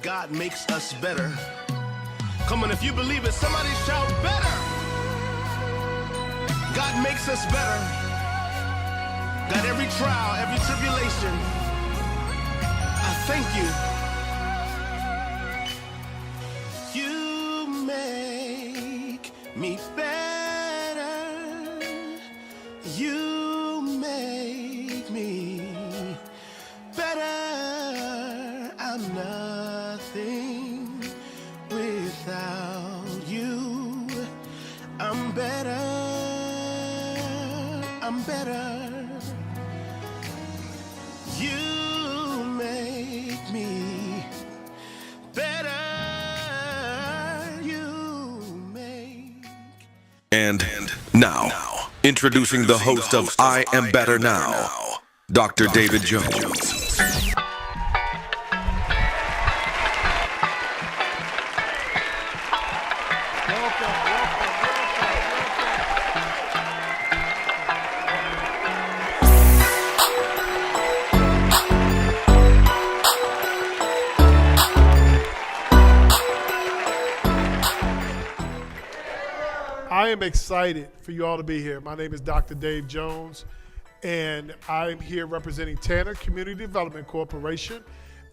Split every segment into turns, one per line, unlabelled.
God makes us better. Come on, if you believe it, somebody shout better. God makes us better. God, every trial, every tribulation, I thank you. You make me better. You make me better. I'm nothing without you. I'm better. I'm better. You make me better. You make.
And now, introducing the host of I Am Better Now, Dr. David Jones.
I am excited for you all to be here. My name is Dr. Dave Jones, and I'm here representing Tanner Community Development Corporation,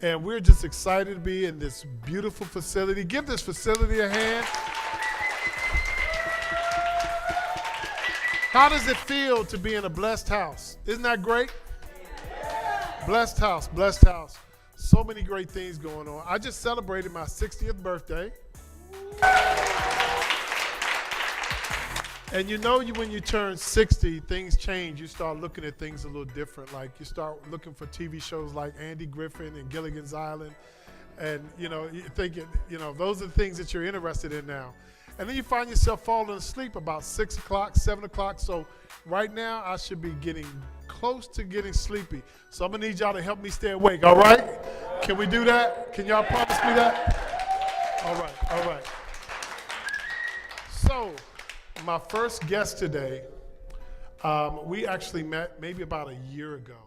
and we're just excited to be in this beautiful facility. Give this facility a hand. How does it feel to be in a blessed house? Isn't that great? Blessed house, blessed house. So many great things going on. I just celebrated my 60th birthday. And you know, when you turn 60, things change. You start looking at things a little different. Like you start looking for TV shows like Andy Griffin and Gilligan's Island. And, you know, you're thinking, you know, those are the things that you're interested in now. And then you find yourself falling asleep about 6 o'clock, 7 o'clock. So right now, I should be getting close to getting sleepy. So I'm going to need y'all to help me stay awake, all right? Can we do that? Can y'all promise me that? All right, all right. So my first guest today, we actually met maybe about a year ago.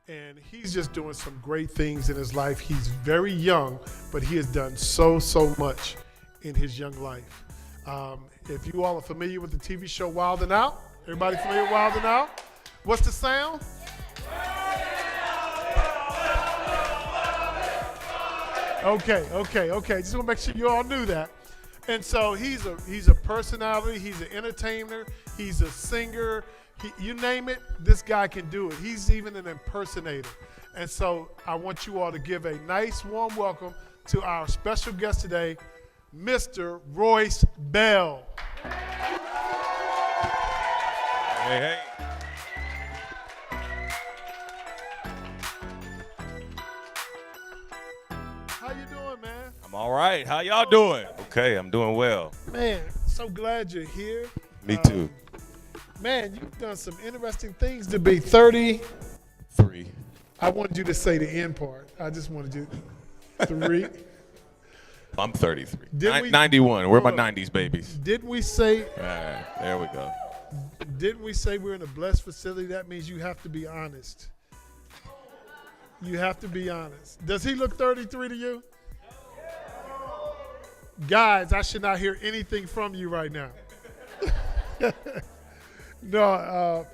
And he's just doing some great things in his life. He's very young, but he has done so much in his young life. If you all are familiar with the TV show Wild 'N Out, everybody familiar with Wild 'N Out? What's the sound? Okay. Just want to make sure you all knew that. And so he's a personality. He's an entertainer. He's a singer. You name it, this guy can do it. He's even an impersonator. And so I want you all to give a nice, warm welcome to our special guest today, Mr. Royce Bell.
Hey.
How you doing, man?
I'm all right. How y'all doing? Okay, I'm doing well.
Man, so glad you're here.
Me too.
Man, you've done some interesting things to be 30.
3.
I wanted you to say the end part. I just wanted you 3.
I'm 33.
Did we-
91. Where are my
Hold on.
90s babies?
Didn't we say
All right, there we go.
we're in a blessed facility? That means you have to be honest. You have to be honest. Does he look 33 to you? Guys, I should not hear anything from you right now. No,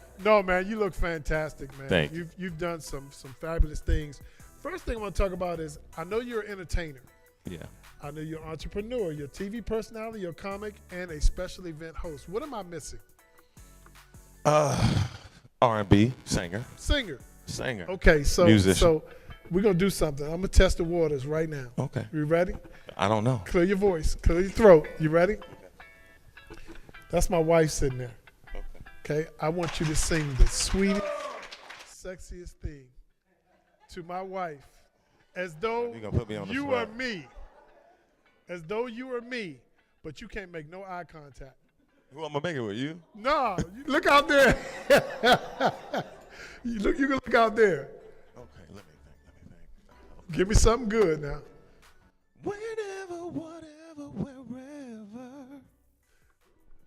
man, you look fantastic, man.
Thank you.
You've done some fabulous things. First thing I want to talk about is I know you're an entertainer.
Yeah.
I know you're an entrepreneur, you're a TV personality, you're a comic, and a special event host. What am I missing?
R&B singer.
Singer. Okay, so
Musician.
we're going to do something. I'm going to test the waters right now.
Okay.
You ready?
I don't know.
Clear your voice. Clear your throat. You ready? That's my wife sitting there. Okay? I want you to sing the sweetest, sexiest thing to my wife as though
You gonna put me on the
you
spot.
are me. As though you are me, but you can't make no eye contact.
Who I'm gonna make it with you?
No, you look out there. You can look out there.
Okay, let me think.
Give me something good now.
Whenever, whatever, wherever.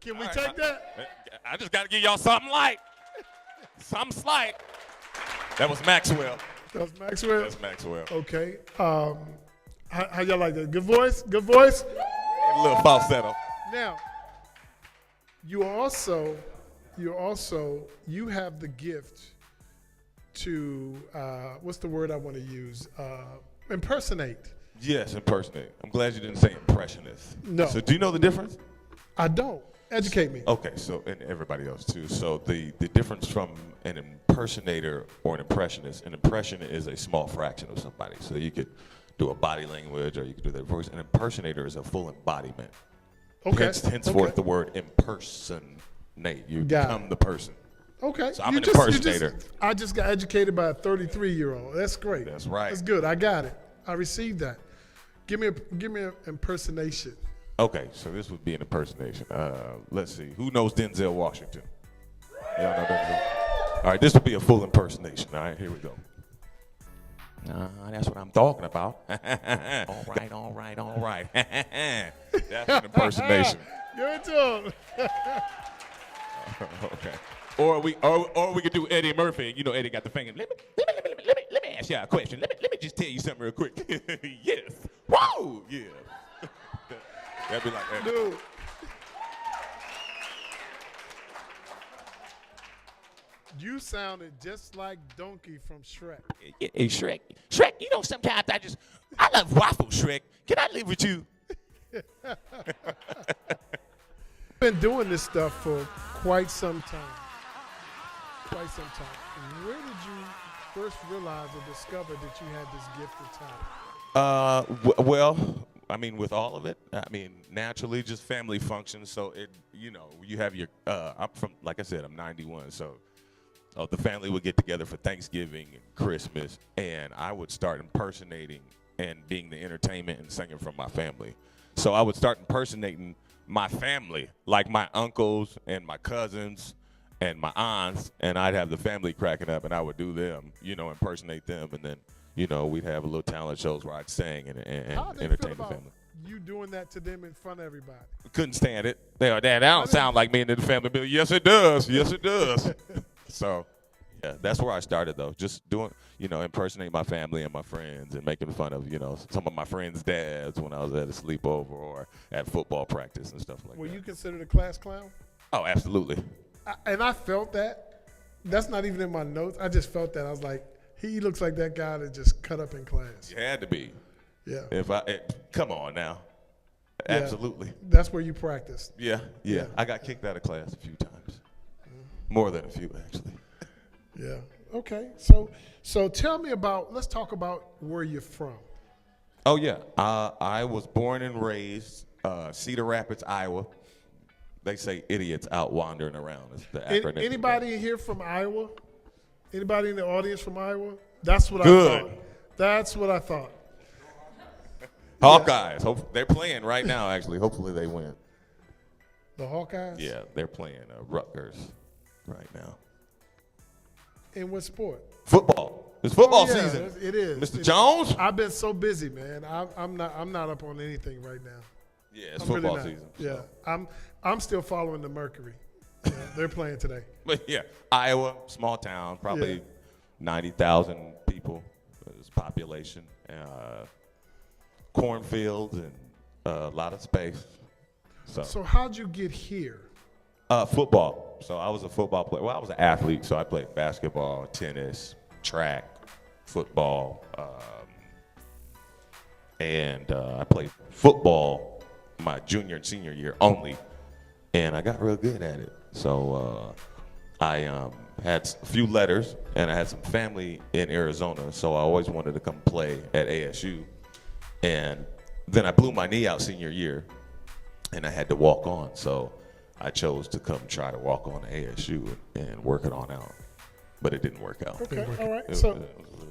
Can we
All right,
take that?
I just gotta give y'all something light. Something slight. That was Maxwell.
That was Maxwell.
That's Maxwell.
Okay. How y'all like that? Good voice? Good voice?
A little falsetto.
Now, you have the gift to, what's the word I want to use? Impersonate.
Yes, impersonate. I'm glad you didn't say impressionist.
No.
So do you know the difference?
I don't. Educate me.
Okay, so, and everybody else too. So the difference from an impersonator or an impressionist, an impression is a small fraction of somebody. So you could do a body language or you could do that voice. An impersonator is a full embodiment.
Okay.
Henceforth the word impersonate. You become the person.
Okay.
So I'm an impersonator.
I just got educated by a 33-year-old. That's great.
That's right.
That's good. I got it. I received that. Give me an impersonation.
Okay, so this would be an impersonation. Let's see. Who knows Denzel Washington? Y'all know Denzel? All right, this will be a full impersonation. All right, here we go. That's what I'm talking about. all right. That's an impersonation.
Give it to him.
Okay. Or we could do Eddie Murphy. You know Eddie got the finger. Let me ask you a question. Let me just tell you something real quick. Yes. Whoa. Yeah. That'd be like Eddie.
Dude. You sounded just like Donkey from Shrek.
Hey, Shrek, you know sometimes I love waffles, Shrek. Can I live with you?
Been doing this stuff for quite some time. Where did you first realize or discover that you had this gift of talent?
Well, I mean, with all of it, I mean, naturally, just family functions. So you have your. I'm from, like I said, I'm 91, so. The family would get together for Thanksgiving and Christmas, and I would start impersonating and being the entertainment and singing from my family. So I would start impersonating my family, like my uncles and my cousins and my aunts, and I'd have the family cracking up, and I would do them, impersonate them, and then, we'd have a little talent shows where I'd sing and entertain the family.
You doing that to them in front of everybody?
Couldn't stand it. Dad, that don't sound like me and the family. But yes, it does. Yes, it does. So, yeah, that's where I started, though. Just doing, impersonating my family and my friends and making fun of, some of my friends' dads when I was at a sleepover or at football practice and stuff like that.
Were you considered a class clown?
Oh, absolutely.
I felt that. That's not even in my notes. I just felt that. I was like, he looks like that guy that just cut up in class.
You had to be.
Yeah.
Come on now.
Yeah.
Absolutely.
That's where you practiced.
Yeah. I got kicked out of class a few times. More than a few, actually.
Yeah. Okay. So tell me let's talk about where you're from.
Oh, yeah. I was born and raised Cedar Rapids, Iowa. They say idiots out wandering around. It's the acronym.
Anybody in here from Iowa? Anybody in the audience from Iowa? That's what I thought. That's what I thought.
Hawkeyes. They're playing right now, actually. Hopefully they win.
The Hawkeyes?
Yeah, they're playing Rutgers right now.
In what sport?
Football. It's football season.
It is.
Mr. Jones?
I've been so busy, man. I'm not up on anything right now.
Yeah, it's football season.
Yeah, I'm still following the Mercury. Yeah, they're playing today.
But yeah, Iowa, small town, probably 90,000 people is population. Cornfields and a lot of space.
So how'd you get here?
Football. So I was a football player. Well, I was an athlete, so I played basketball, tennis, track, football, and I played football my junior and senior year only, and I got real good at it. So I had a few letters, and I had some family in Arizona, so I always wanted to come play at ASU. And then I blew my knee out senior year, and I had to walk on. So I chose to come try to walk on to ASU and work it on out. But it didn't work out.
Okay, all right.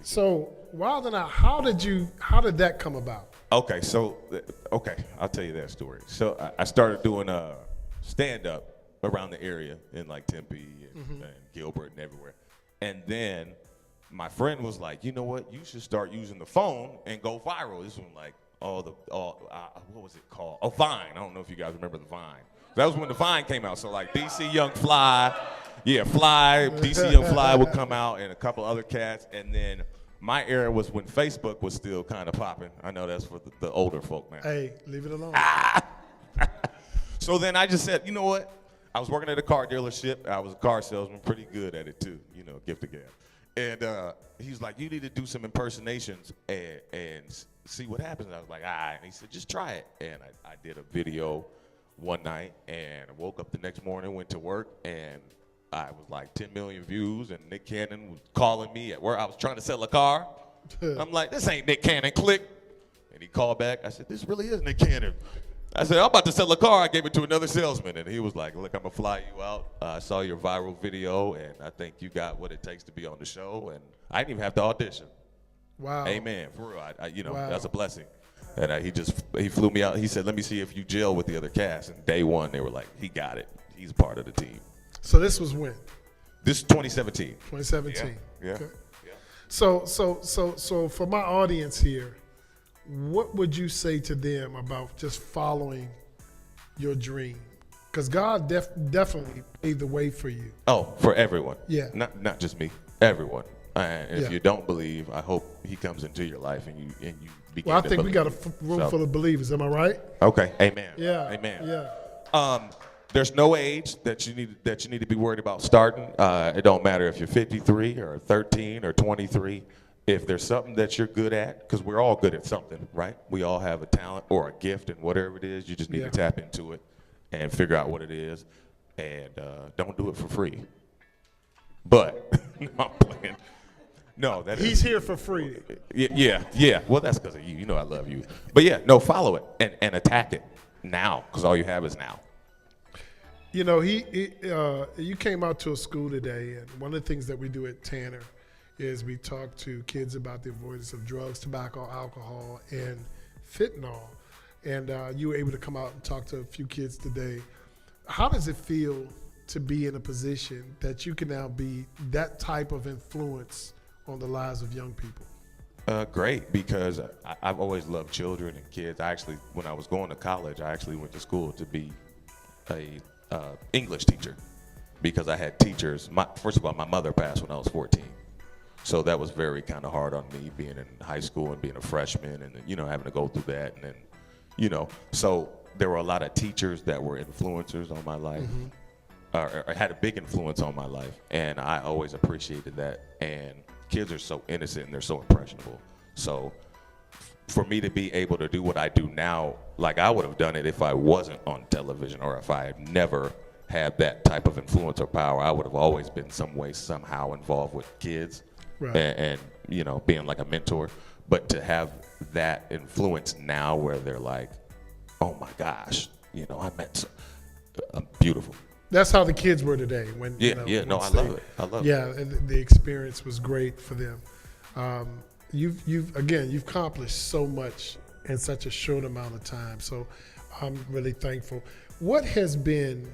So Wild and Out, how did that come about?
Okay, I'll tell you that story. So I started doing stand-up around the area in like Tempe and Gilbert and everywhere. And then my friend was like, you know what? You should start using the phone and go viral. This one like what was it called? Oh, Vine. I don't know if you guys remember the Vine. That was when the Vine came out. So like DC Young Fly, DC Young Fly would come out and a couple other cats. And then My era was when Facebook was still kind of popping. I know that's for the older folk, man.
Hey, leave it alone.
So then I just said, you know what? I was working at a car dealership. I was a car salesman, pretty good at it too, gift to gab. And he's like, you need to do some impersonations and see what happens. And I was like, all right. And he said, just try it. And I did a video one night and I woke up the next morning, went to work, and I was like 10 million views, and Nick Cannon was calling me at work. I was trying to sell a car. I'm like, this ain't Nick Cannon, click. And he called back. I said, this really is Nick Cannon. I said, I'm about to sell a car. I gave it to another salesman. And he was like, look, I'm going to fly you out. I saw your viral video, and I think you got what it takes to be on the show. And I didn't even have to audition.
Wow.
Amen. For real.
Wow.
That's a blessing. And he flew me out. He said, let me see if you gel with the other cast. And day one, they were like, he got it. He's part of the team.
So this was when?
This is 2017.
2017.
Yeah.
Okay. Yeah. So for my audience here, what would you say to them about just following your dream? Because God definitely paved the way for you.
Oh, for everyone.
Yeah.
Not just me. Everyone. And if
Yeah.
you don't believe, I hope He comes into your life and you begin
Well, I
to
think we got a
believe.
room full of believers. Am I right?
Okay. Amen.
Yeah.
Amen.
Yeah.
There's no age that you need to be worried about starting. It don't matter if you're 53 or 13 or 23. If there's something that you're good at, because we're all good at something, right? We all have a talent or a gift, and whatever it is, you just need
Yeah.
to tap into it and figure out what it is, and don't do it for free. But no, I'm playing. No,
He's here for free.
Yeah. Well, that's because of you. You know I love you. But yeah, no, follow it and attack it now, because all you have is now.
You came out to a school today, and one of the things that we do at Tanner is we talk to kids about the avoidance of drugs, tobacco, alcohol, and fentanyl. And you were able to come out and talk to a few kids today. How does it feel to be in a position that you can now be that type of influence on the lives of young people?
Great, because I've always loved children and kids. When I was going to college, I actually went to school to be a English teacher, because I had teachers. First of all, my mother passed when I was 14. So that was very kind of hard on me, being in high school and being a freshman and, having to go through that. And then, so there were a lot of teachers that were influencers on my life, or had a big influence on my life. And I always appreciated that. And kids are so innocent and they're so impressionable. So for me to be able to do what I do now, like I would have done it if I wasn't on television, or if I had never had that type of influence or power. I would have always been some way, somehow involved with kids.
Right.
And being like a mentor. But to have that influence now where they're like, oh my gosh, I met beautiful.
That's how the kids were today. I love it.
I love it.
Yeah, and the experience was great for them. You've accomplished so much in such a short amount of time. So I'm really thankful. What has been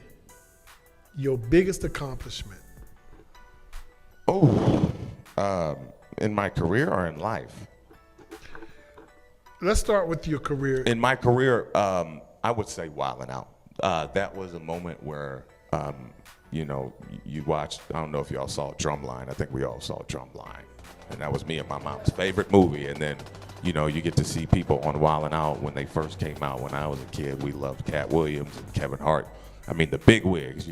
your biggest accomplishment?
In my career or in life?
Let's start with your career.
In my career, I would say Wildin' Out. That was a moment where, you watched, I don't know if y'all saw Drumline. I think we all saw Drumline. And that was me and my mom's favorite movie. And then, you get to see people on Wildin' Out when they first came out. When I was a kid, we loved Cat Williams and Kevin Hart. I mean, the big wigs,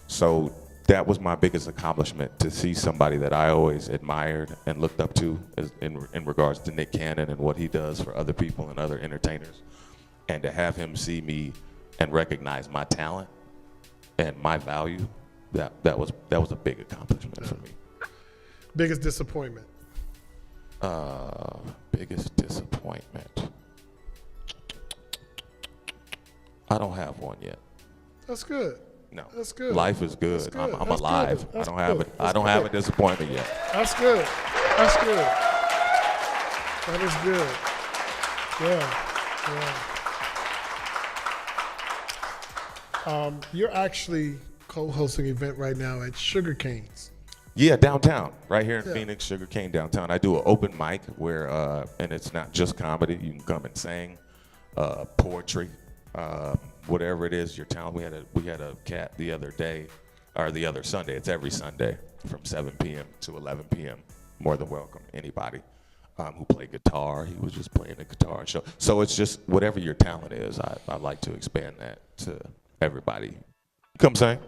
So that was my biggest accomplishment, to see somebody that I always admired and looked up to in regards to Nick Cannon and what he does for other people and other entertainers, and to have him see me and recognize my talent and my value. That was a big accomplishment for me.
Biggest disappointment?
Biggest disappointment. I don't have one yet.
That's good.
No,
that's good.
Life is good.
That's good.
I'm
That's
alive.
good.
I don't have a disappointment yet.
That's good. That's good. That is good. Yeah. You're actually co-hosting an event right now at Sugar Canes.
Yeah, downtown, right here in Phoenix, Sugar Cane downtown. I do an open mic where, and it's not just comedy. You can come and sing, poetry, whatever it is, your talent. We had a cat the other day, or the other Sunday. It's every Sunday from 7 p.m. to 11 p.m. more than welcome. Anybody who played guitar, he was just playing the guitar show. So it's just whatever your talent is, I'd like to expand that to everybody. Come sing.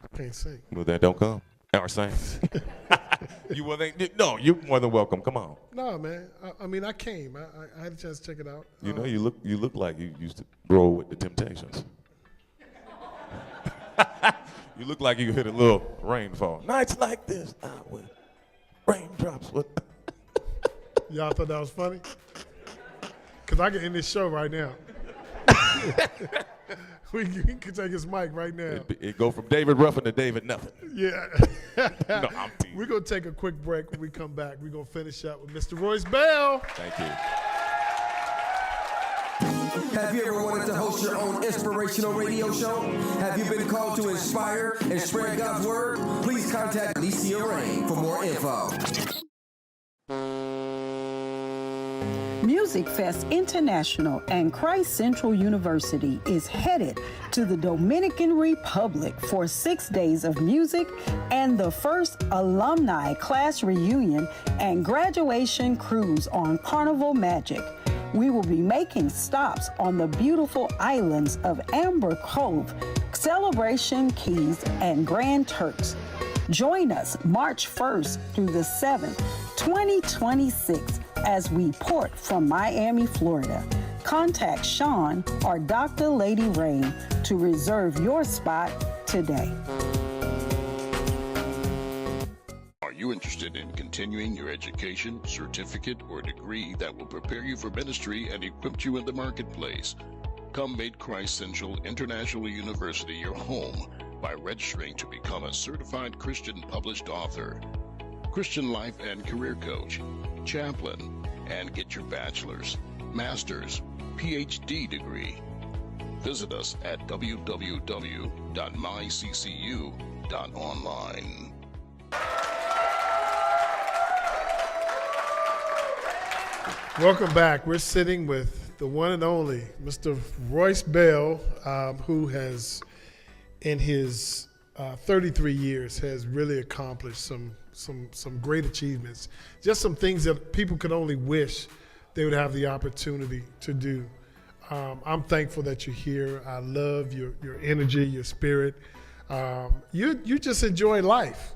I can't sing.
Well, then don't come. Or sing. No, you're more than welcome. Come on.
No, man. I mean, I came. I had a chance to check it out.
You know, you look like you used to roll with the Temptations. You look like you hit a little rainfall. Nights like this, with raindrops.
Y'all thought that was funny? Because I can end this show right now. we can take his mic right now.
It go from David Ruffin to David Nothing.
Yeah.
No, I'm teasing.
We're going to take a quick break. When we come back, we're going to finish up with Mr. Royce Bell.
Thank you.
Have you ever wanted to host your own inspirational radio show? Have you been called to inspire and spread God's word? Please contact Alicia Rain for more info.
Music Fest International and Christ Central University is headed to the Dominican Republic for 6 days of music and the first alumni class reunion and graduation cruise on Carnival Magic. We will be making stops on the beautiful islands of Amber Cove, Celebration Keys, and Grand Turks. Join us March 1st through the 7th, 2026, as we port from Miami, Florida. Contact Sean or Dr. Lady Rain to reserve your spot today.
Are you interested in continuing your education, certificate, or degree that will prepare you for ministry and equip you in the marketplace? Come make Christ Central International University your home by registering to become a certified Christian published author, Christian life and career coach, chaplain, and get your bachelor's, master's, PhD degree. Visit us at www.myccu.online.
Welcome back. We're sitting with the one and only Mr. Royce Bell, who has, in his 33 years, has really accomplished some great achievements. Just some things that people could only wish they would have the opportunity to do. I'm thankful that you're here. I love your energy, your spirit. You just enjoy life.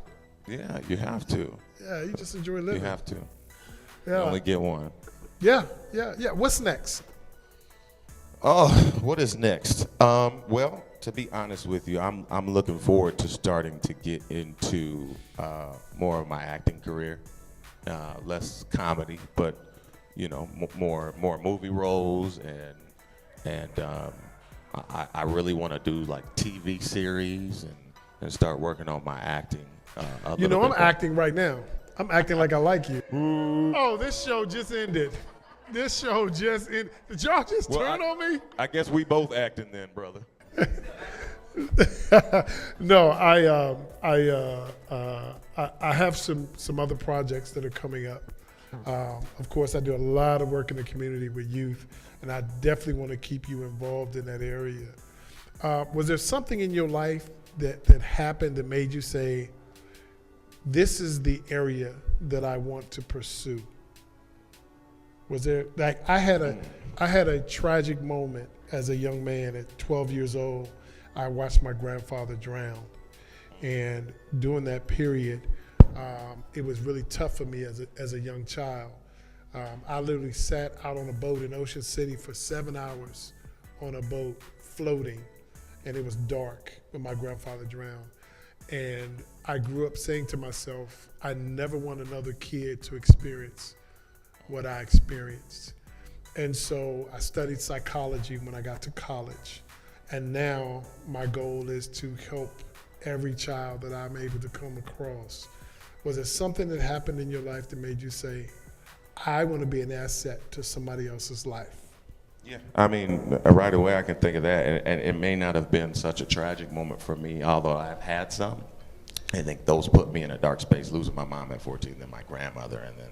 Yeah, you have to.
Yeah, you just enjoy living.
You have to.
Yeah.
You only get one.
Yeah. What's next?
Oh, what is next? Well, to be honest with you, I'm looking forward to starting to get into more of my acting career, less comedy, but more movie roles, and I really want to do like TV series and start working on my acting. I'm
acting right now. I'm acting like I like you. Oh, this show just ended. Did y'all just turn on me?
I guess we both acting then, brother.
No, I have some other projects that are coming up. Of course, I do a lot of work in the community with youth, and I definitely want to keep you involved in that area. Was there something in your life that happened that made you say, this is the area that I want to pursue? Was there, like, I had a tragic moment as a young man at 12 years old. I watched my grandfather drown, and during that period, it was really tough for me as a young child. I literally sat out on a boat in Ocean City for 7 hours on a boat floating, and it was dark when my grandfather drowned. And I grew up saying to myself, I never want another kid to experience what I experienced. And so I studied psychology when I got to college. And now my goal is to help every child that I'm able to come across. Was there something that happened in your life that made you say, I want to be an asset to somebody else's life?
Yeah, I mean, right away I can think of that, and it may not have been such a tragic moment for me, although I've had some. I think those put me in a dark space, losing my mom at 14, then my grandmother, and then,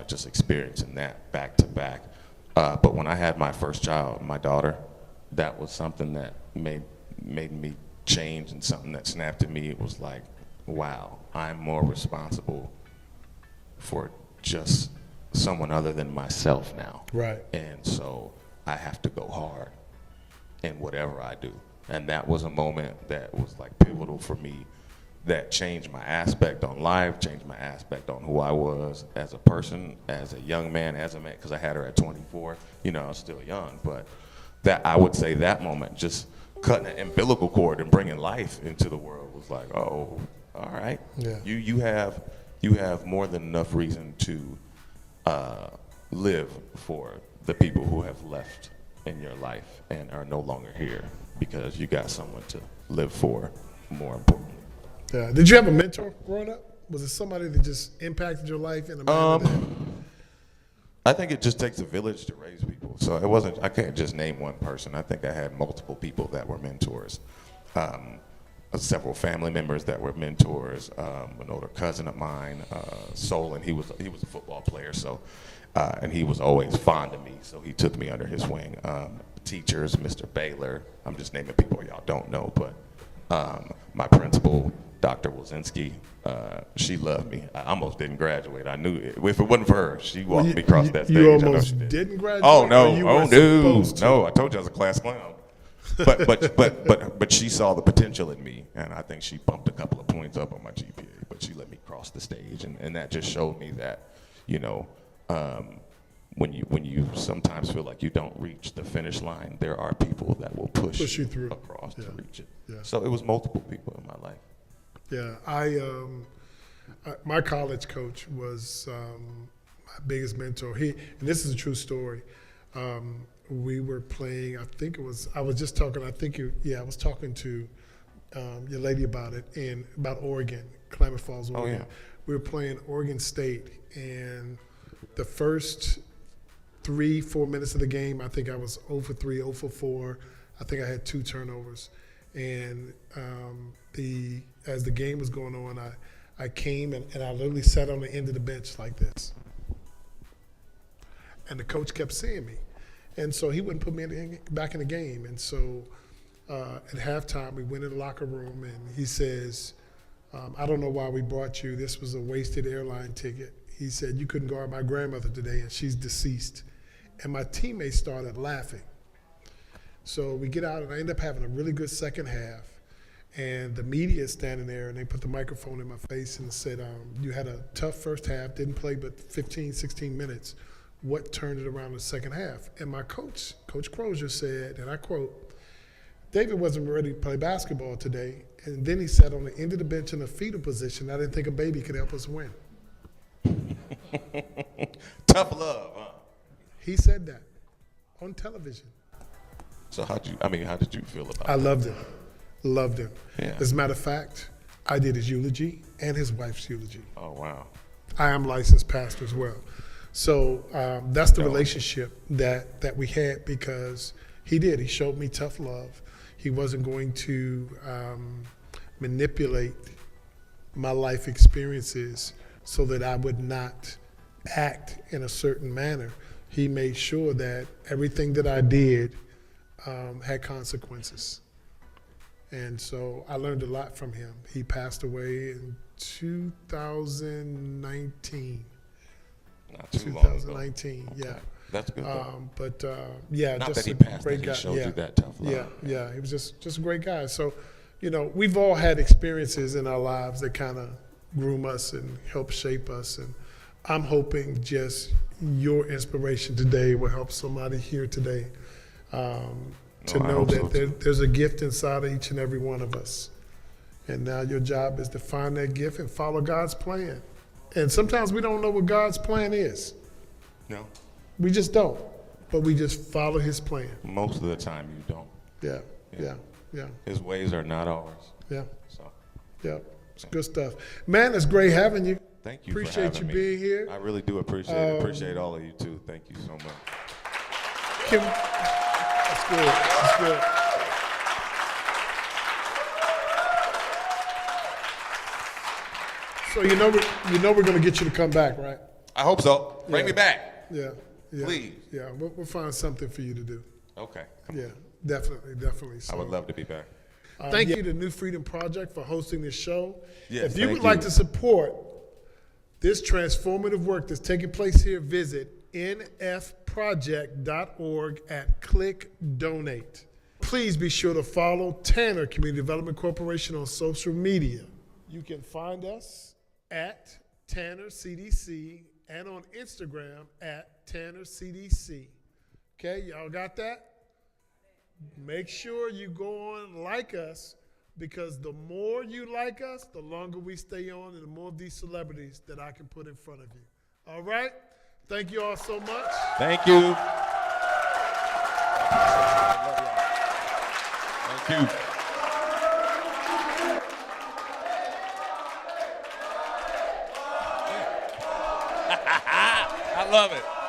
just experiencing that back to back. But when I had my first child, my daughter, that was something that made me change, and something that snapped at me. It was like, wow, I'm more responsible for just someone other than myself now.
Right.
And so I have to go hard in whatever I do. And that was a moment that was like pivotal for me, that changed my aspect on life, changed my aspect on who I was as a person, as a young man, as a man, because I had her at 24. You know, I was still young, but that, I would say that moment, just cutting an umbilical cord and bringing life into the world, was like, oh, all right.
Yeah.
You have more than enough reason to live for the people who have left in your life and are no longer here, because you got someone to live for, more importantly.
Yeah. Did you have a mentor growing up? Was it somebody that just impacted your life in a manner that?
I think it just takes a village to raise people. So it wasn't, I can't just name one person. I think I had multiple people that were mentors. Several family members that were mentors, an older cousin of mine, Solon, he was a football player, so, and he was always fond of me, so he took me under his wing. Teachers, Mr. Baylor, I'm just naming people y'all don't know, but my principal, Dr. Wilczynski, she loved me. I almost didn't graduate. I knew it. If it wasn't for her, she walked me across that stage.
You
I know
almost
she did.
didn't graduate?
Oh no!
Or you
Oh
were
no!
supposed to?
No! I told you I was a class clown. But she saw the potential in me, and I think she bumped a couple of points up on my GPA. But she let me cross the stage, and that just showed me that, you know, when you sometimes feel like you don't reach the finish line, there are people that will push
you through
across to reach it.
Yeah.
So it was multiple people in my life.
Yeah, my college coach was my biggest mentor. And this is a true story. We were playing, I was talking to your lady about it, about Oregon, Klamath Falls, Oregon.
Oh, yeah.
We were playing Oregon State, and the first 3-4 minutes of the game, I think I was 0 for 3, 0 for 4. I think I had 2 turnovers. And as the game was going on, I came and I literally sat on the end of the bench like this. And the coach kept seeing me. And so he wouldn't put me back in the game. And so at halftime, we went in the locker room, and he says, I don't know why we brought you. This was a wasted airline ticket. He said, you couldn't guard my grandmother today, and she's deceased. And my teammates started laughing. So we get out, and I end up having a really good second half. And the media is standing there, and they put the microphone in my face and said, you had a tough first half, didn't play but 15, 16 minutes. What turned it around in the second half? And my coach, Coach Crozier, said, and I quote, David wasn't ready to play basketball today. And then he sat on the end of the bench in a fetal position. I didn't think a baby could help us win.
Tough love, huh?
He said that on television.
So how did you feel about it?
I loved him. Loved him.
Yeah.
As a matter of fact, I did his eulogy and his wife's eulogy.
Oh, wow.
I am licensed pastor as well. So that's the relationship that we had, because he showed me tough love. He wasn't going to manipulate my life experiences so that I would not act in a certain manner. He made sure that everything that I did had consequences. And so I learned a lot from him. He passed away in 2019.
Not too long ago.
2019,
Okay.
yeah.
That's good.
Yeah,
Not
just
that he
a
passed,
great
that
guy.
he showed you that tough love.
Yeah. He was just a great guy. So, we've all had experiences in our lives that kind of groom us and help shape us. And I'm hoping just your inspiration today will help somebody here today to know that there's a gift inside of each and every one of us. And now your job is to find that gift and follow God's plan. And sometimes we don't know what God's plan is.
No.
We just don't. But we just follow his plan.
Most of the time you don't.
Yeah.
His ways are not ours.
Yeah.
So.
Yeah. It's good stuff. Man, it's great having you.
Thank you
Appreciate
for having
you
me.
being here.
I really do appreciate it. Appreciate all of you too. Thank you so much.
That's good. That's good. So you know we're going to get you to come back, right?
I hope so. Bring me back.
Yeah.
Please.
Yeah, we'll find something for you to do.
Okay.
Yeah, definitely.
I
So,
would love to be back.
Thank you to New Freedom Project for hosting this show.
Yes,
if you would
thank
like
you.
to support this transformative work that's taking place here, visit nfproject.org and click donate. Please be sure to follow Tanner Community Development Corporation on social media. You can find us at Tanner CDC and on Instagram at Tanner CDC. Okay, y'all got that? Make sure you go on and like us, because the more you like us, the longer we stay on and the more of these celebrities that I can put in front of you. All right? Thank you all so much.
Thank you. Thank you. I love it.